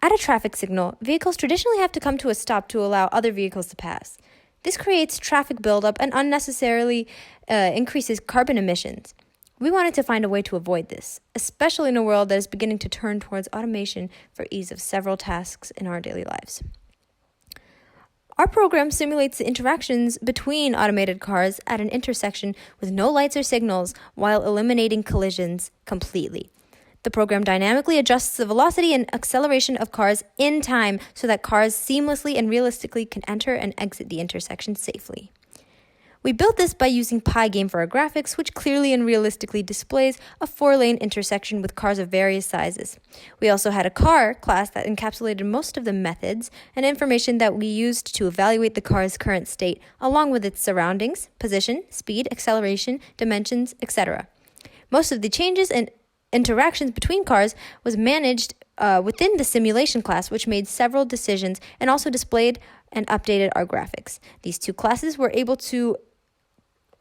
At a traffic signal, vehicles traditionally have to come to a stop to allow other vehicles to pass. This creates traffic buildup and unnecessarily increases carbon emissions. We wanted to find a way to avoid this, especially in a world that is beginning to turn towards automation for ease of several tasks in our daily lives. Our program simulates the interactions between automated cars at an intersection with no lights or signals while eliminating collisions completely. The program dynamically adjusts the velocity and acceleration of cars in time so that cars seamlessly and realistically can enter and exit the intersection safely. We built this by using Pygame for our graphics, which clearly and realistically displays a 4-lane intersection with cars of various sizes. We also had a car class that encapsulated most of the methods and information that we used to evaluate the car's current state, along with its surroundings, position, speed, acceleration, dimensions, etc. Most of the changes and interactions between cars was managed within the simulation class, which made several decisions and also displayed and updated our graphics. These two classes were able to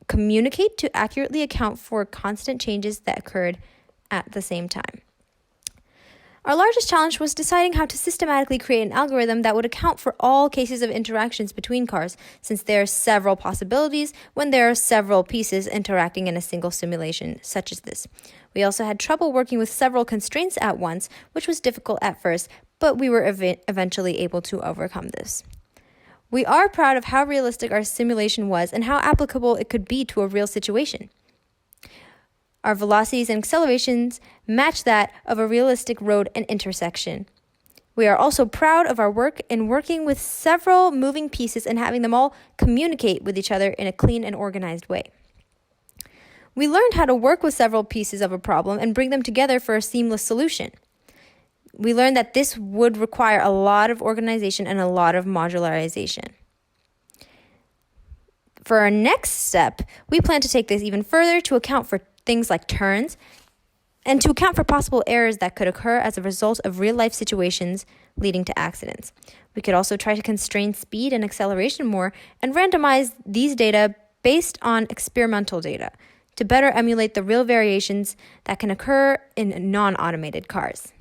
communicate to accurately account for constant changes that occurred at the same time. Our largest challenge was deciding how to systematically create an algorithm that would account for all cases of interactions between cars, since there are several possibilities when there are several pieces interacting in a single simulation such as this. We also had trouble working with several constraints at once, which was difficult at first, but we were eventually able to overcome this. We are proud of how realistic our simulation was and how applicable it could be to a real situation. Our velocities and accelerations match that of a realistic road and intersection. We are also proud of our work in working with several moving pieces and having them all communicate with each other in a clean and organized way. We learned how to work with several pieces of a problem and bring them together for a seamless solution. We learned that this would require a lot of organization and a lot of modularization. For our next step, we plan to take this even further to account for things like turns and to account for possible errors that could occur as a result of real-life situations leading to accidents. We could also try to constrain speed and acceleration more and randomize these data based on experimental data to better emulate the real variations that can occur in non-automated cars.